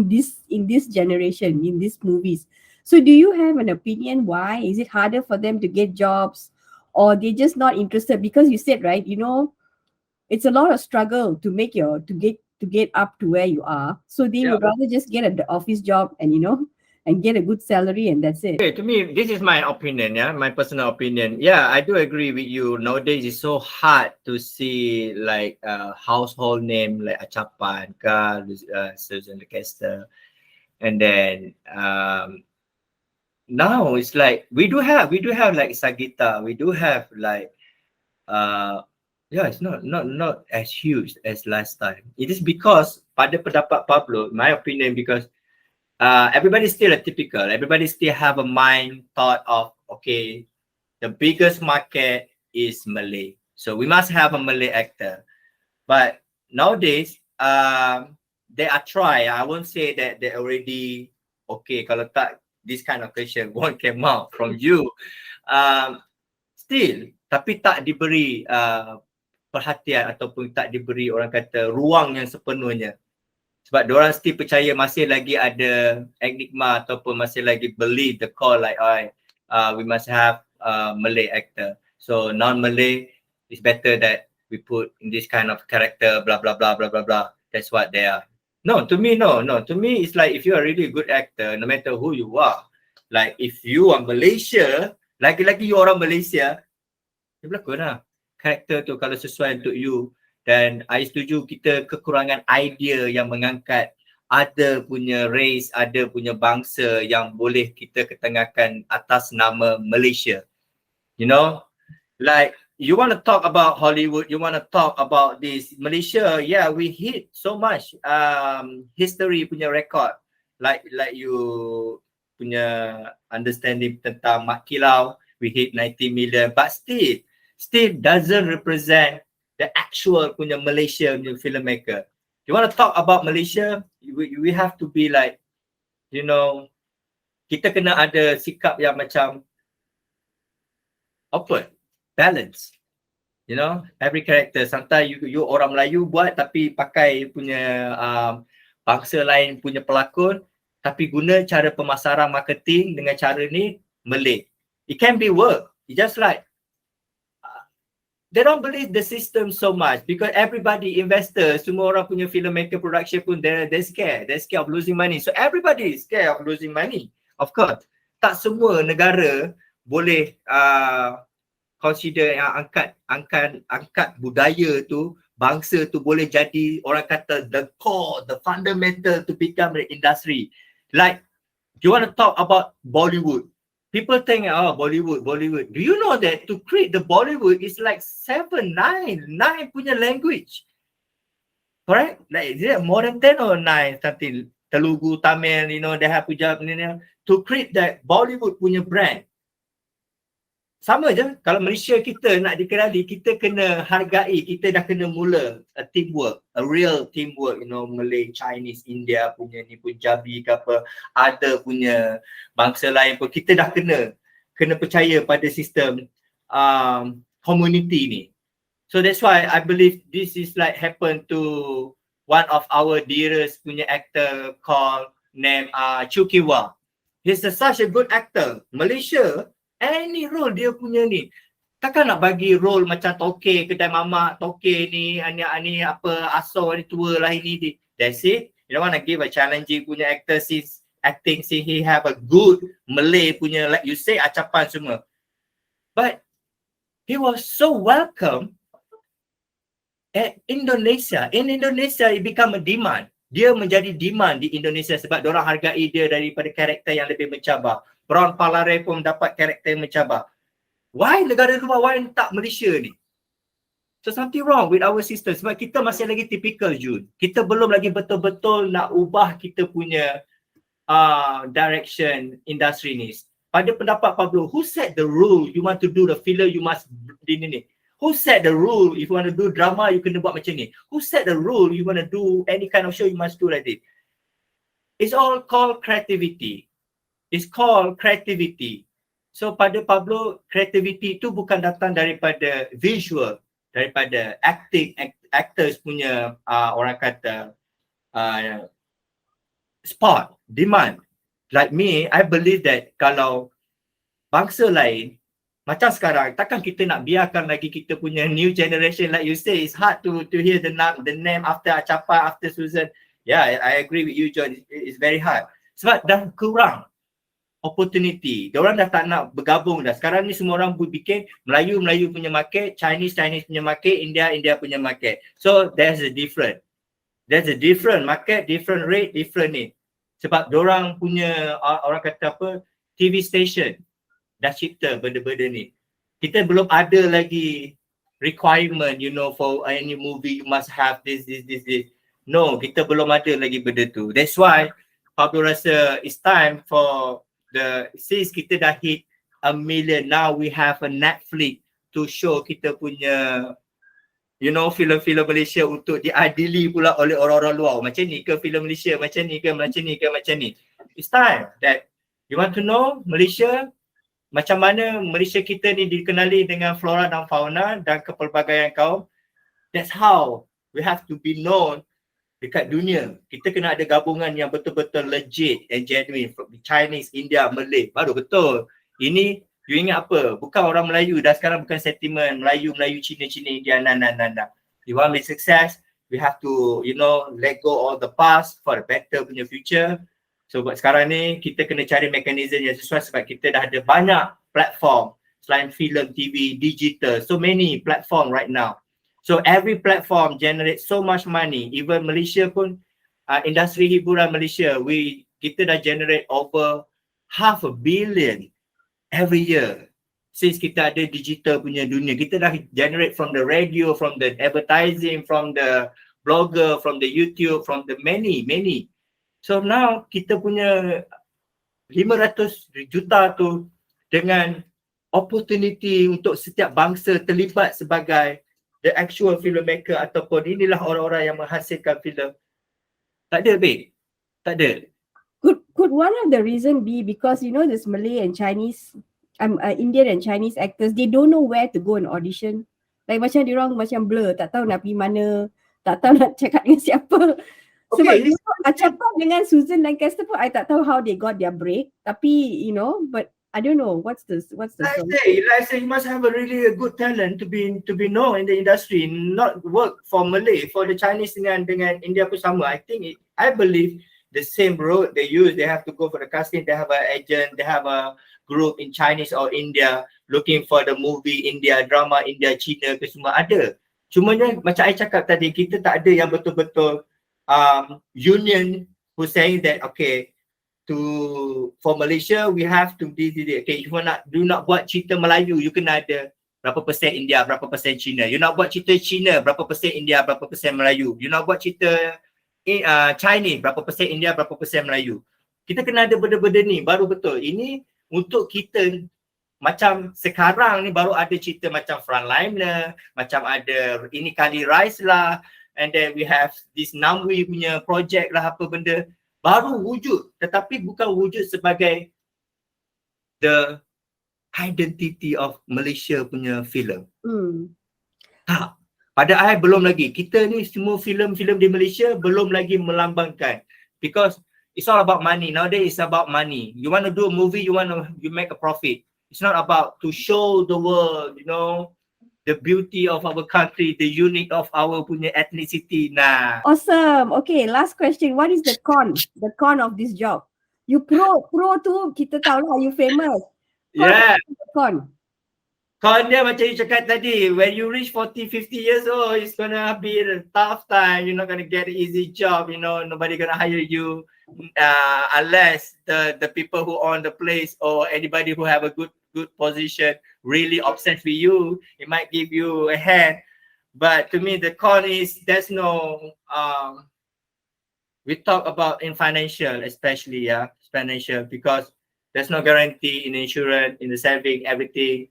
this generation, in these movies. So do you have an opinion why? Is it harder for them to get jobs, or they're just not interested? Because you said, right, it's a lot of struggle to get up to where you are. So they would rather just get an office job and and get a good salary, and that's it. Okay, to me, this is my opinion, my personal opinion. Yeah, I do agree with you. Nowadays, it's so hard to see like a household name like Achapan, Susan Lancaster, and then now it's like we do have like Sagita, we do have like it's not as huge as last time. It is because pada pendapat Pablo, my opinion, because everybody still a typical. Everybody still have a mind thought of, okay, the biggest market is Malay, so we must have a Malay actor. But nowadays, they are try. I won't say that they already okay. Kalau tak, this kind of question won't come out from you. Still, tapi tak diberi perhatian ataupun tak diberi orang kata ruang yang sepenuhnya. Sebab diorang still percaya masih lagi ada enigma ataupun masih lagi believe the call like we must have Malay actor. So non-Malay is better that we put in this kind of character, blah blah blah blah blah blah. That's what they are. No, to me, no. To me, it's like if you are really a good actor, no matter who you are, like if you are Malaysia, lagi-lagi you orang Malaysia, dia berlakon lah. Karakter tu kalau sesuai untuk you. Dan I setuju kita kekurangan idea yang mengangkat ada punya race, ada punya bangsa yang boleh kita ketengahkan atas nama Malaysia. You know, like you want to talk about Hollywood, you want to talk about this Malaysia, yeah, we hit so much history punya record, like you punya understanding tentang Mat Kilau, we hit 90 million, but still doesn't represent the actual punya Malaysia punya filmmaker. You want to talk about Malaysia, we have to be like, you know, kita kena ada sikap yang macam apa, balance. You know, every character. Sometimes you orang Melayu buat tapi pakai punya bangsa lain punya pelakon, tapi guna cara pemasaran marketing dengan cara ni Malay. It can be work. It's just like they don't believe the system so much because everybody investor, semua orang punya filmmaker production pun they're scared. They're scared of losing money. So everybody is scared of losing money. Of course, tak semua negara boleh consider yang angkat budaya tu, bangsa tu boleh jadi orang kata the core, the fundamental to become the industry. Like you want to talk about Bollywood. People think, oh, Bollywood. Do you know that to create the Bollywood is like 9 punya language? Correct? Like is it more than 10 or 9 something? Telugu, Tamil, you know, they have Punjab, you know, to create that Bollywood punya brand. Sama je, kalau Malaysia kita nak dikenali, kita kena hargai, kita dah kena mula a teamwork, a real teamwork, you know, Malay, Chinese, India punya ni, Punjabi ke apa, ada punya bangsa lain pun, kita dah kena percaya pada sistem community ni. So that's why I believe this is like happen to one of our dearest punya actor called name Chukiwa. He's such a good actor. Malaysia, any role dia punya ni, takkan nak bagi role macam toke, kedai mamak, toke ni, ani apa, asal ni tua lah ini. That's it. You don't want to give a challenging punya actor since acting, since he have a good Malay punya, like you say, acapan semua. But he was so welcome at Indonesia. In Indonesia, it become a demand. Dia menjadi demand di Indonesia sebab diorang hargai dia daripada karakter yang lebih mencabar. Brown Palare pun dapat karakter yang mencabar. Why negara luar, why tak Malaysia ni? So something wrong with our system sebab kita masih lagi typical, June. Kita belum lagi betul-betul nak ubah kita punya direction industri ni. Pada pendapat Pablo, who set the rule you want to do the filler, you must ni? Who set the rule if you want to do drama, you kena buat macam ni? Who set the rule you want to do any kind of show, you must do like this? It's all called creativity. It's called creativity. So pada Pablo, creativity itu bukan datang daripada visual, daripada acting, actors punya orang kata spot, demand. Like me, I believe that kalau bangsa lain, macam sekarang, takkan kita nak biarkan lagi kita punya new generation, like you say, it's hard to hear the name after Achapa, after Susan. Yeah, I agree with you, John. It's very hard. Sebab dah kurang opportunity. Diorang dah tak nak bergabung dah. Sekarang ni semua orang bikin Melayu punya market, Chinese punya market, India punya market. So there's a different market, different rate, different ni. Sebab diorang punya orang kata apa, TV station dah cipta benda-benda ni. Kita belum ada lagi requirement, you know, for any movie you must have this. No, kita belum ada lagi benda tu. That's why Pablo rasa it's time for since kita dah hit 1 million, now we have a Netflix to show kita punya, you know, filem-filem Malaysia untuk diadili pula oleh orang-orang luar. Macam ni ke filem Malaysia, macam ni ke, macam ni. It's time that you want to know Malaysia, macam mana Malaysia kita ni dikenali dengan flora dan fauna dan kepelbagaian kaum. That's how we have to be known dekat dunia. Kita kena ada gabungan yang betul-betul legit and genuine from Chinese, India, Malay. Baru betul. Ini you ingat apa? Bukan orang Melayu dah sekarang, bukan sentiment Melayu, Cina, India, nah. You want to be success, we have to, you know, let go all the past for a better punya future. So buat sekarang ni kita kena cari mekanisme yang sesuai sebab kita dah ada banyak platform selain film, TV, digital, so many platform right now. So every platform generates so much money. Even Malaysia pun, industri hiburan Malaysia, kita dah generate over $500 million every year. Since kita ada digital punya dunia, kita dah generate from the radio, from the advertising, from the blogger, from the YouTube, from the many. So now kita punya 500 juta tu dengan opportunity untuk setiap bangsa terlibat sebagai the actual filmmaker ataupun inilah orang-orang yang menghasilkan filem. Tak ada, babe. Tak ada. Could one of the reason be because this Malay and Chinese, Indian and Chinese actors, they don't know where to go and audition. Like macam diorang macam blur, tak tahu nak pergi mana, tak tahu nak cakap dengan siapa. Sebab Acapan dengan Susan Lancaster pun I tak tahu how they got their break. Tapi but I don't know what's the Like I say, you must have a really good talent to be known in the industry. Not work for Malay, for the Chinese dengan India pun sama. I believe the same road they use. They have to go for the casting. They have an agent. They have a group in Chinese or India looking for the movie India, drama India, China ke semua ada. Cumanya macam I cakap tadi, kita tak ada yang betul-betul union who saying that okay, for Malaysia we have to be okay, if you do not buat cerita Melayu, you kena ada berapa persen India, berapa persen China. You nak buat cerita China, berapa persen India, berapa persen Melayu. You nak buat cerita Chinese, berapa persen India, berapa persen Melayu. Kita kena ada benda-benda ni baru betul. Ini untuk kita macam sekarang ni baru ada cerita macam Frontliner, macam ada ini kali Rise lah, and then we have this Namwi punya project lah, apa benda baru wujud, tetapi bukan wujud sebagai the identity of Malaysia punya filem. Tak. Pada I belum lagi. Kita ni semua filem-filem di Malaysia belum lagi melambangkan, because it's all about money. Nowadays it's about money. You want to do a movie, you make a profit. It's not about to show the world, the beauty of our country, the unique of our punya ethnicity. Nah. Awesome. Okay, last question. What is the con? The con of this job? You pro tu kita tahu lah, you famous. Con dia macam you cakap tadi, when you reach 40, 50 years old, it's gonna be a tough time. You're not gonna get an easy job, nobody gonna hire you unless the people who own the place or anybody who have a good position really obsessed with you, it might give you a hand. But to me, the con is there's no we talk about in financial, especially financial, because there's no guarantee in insurance, in the saving, everything.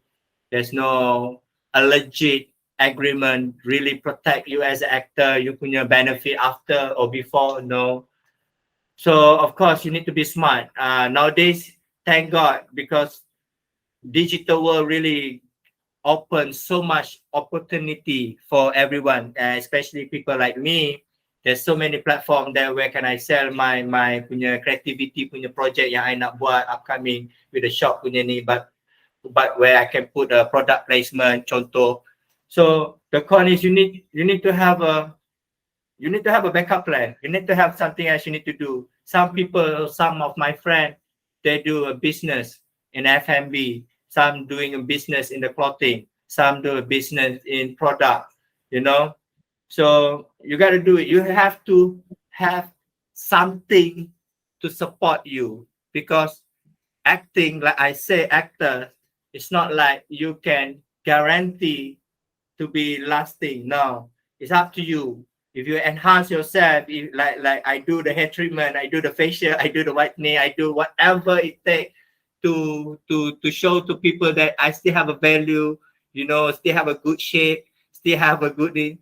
There's no a legit agreement really protect you as an actor, you punya benefit after or before, no. So of course you need to be smart. Nowadays, thank God, because digital world really opens so much opportunity for everyone, especially people like me. There's so many platforms there where can I sell my punya creativity punya project yang I nak buat upcoming with the shop punya ni, but where I can put a product placement contoh. So the con is you need to have a backup plan. You need to have something else you need to do. Some of my friends, they do a business in F&B. Some doing a business in the clothing. Some do a business in product, So you got to do it. You have to have something to support you, because acting, like I say, actor, it's not like you can guarantee to be lasting. No, it's up to you. If you enhance yourself, like I do the hair treatment, I do the facial, I do the whitening, I do whatever it takes to show to people that I still have a value, still have a good shape, still have a good thing,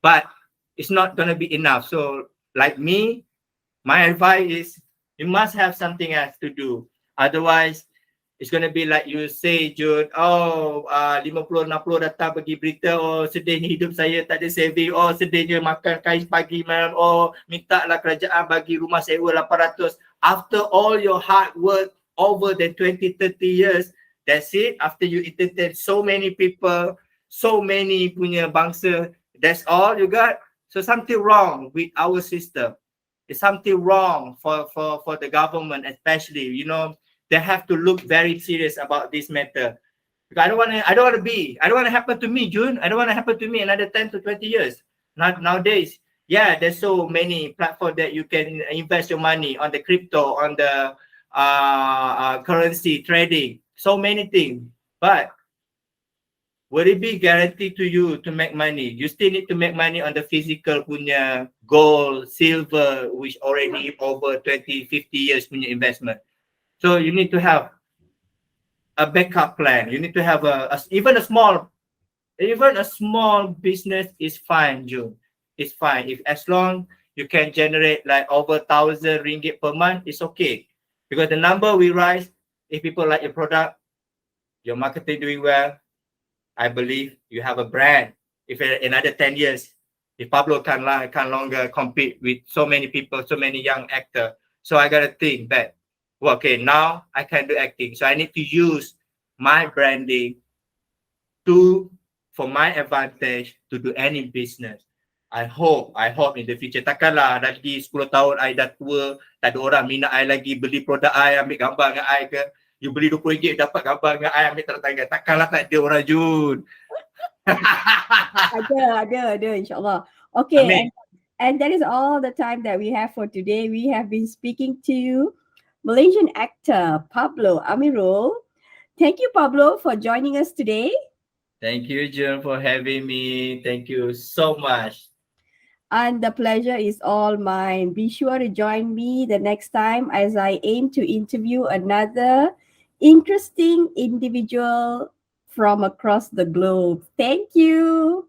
but it's not going to be enough. So like me, my advice is you must have something else to do. Otherwise, it's going to be like you say, June, 50-60 datang bagi berita, sedihnya hidup saya, tak ada saving, sedihnya makan kain pagi malam, minta lah kerajaan bagi rumah sewa 800. After all your hard work over the 20-30 years, that's it. After you entertain so many people, so many punya bangsa, that's all you got. So something wrong with our system. It's something wrong for the government, especially, they have to look very serious about this matter. Because I don't want to be, I don't want to happen to me, June. I don't want to happen to me another 10 to 20 years. Not nowadays. Yeah, there's so many platforms that you can invest your money on the crypto, on the currency trading, so many things. But will it be guaranteed to you to make money? You still need to make money on the physical punya gold, silver, which already over 20, 50 years punya investment. So you need to have a backup plan. You need to have even a small business is fine, June. It's fine. If as long you can generate like over 1,000 ringgit per month, it's okay. Because the number will rise if people like your product, your marketing doing well, I believe you have a brand. If in another 10 years, if Pablo can longer compete with so many people, so many young actors, so I gotta think that, well, okay, now I can do acting. So I need to use my branding to for my advantage to do any business. I hope in the future. Takkanlah lagi 10 tahun I dah tua, tak ada orang minat I lagi beli produk I, ambil gambar dengan I ke. You beli RM20 dapat gambar dengan I, ambil tanda tangan. Takkanlah tak ada orang, Jun. Ada, insyaAllah. Okay, Amin. and that is all the time that we have for today. We have been speaking to Malaysian actor Pablo Amirul. Thank you, Pablo, for joining us today. Thank you, Jun, for having me. Thank you so much. And the pleasure is all mine. Be sure to join me the next time as I aim to interview another interesting individual from across the globe. Thank you.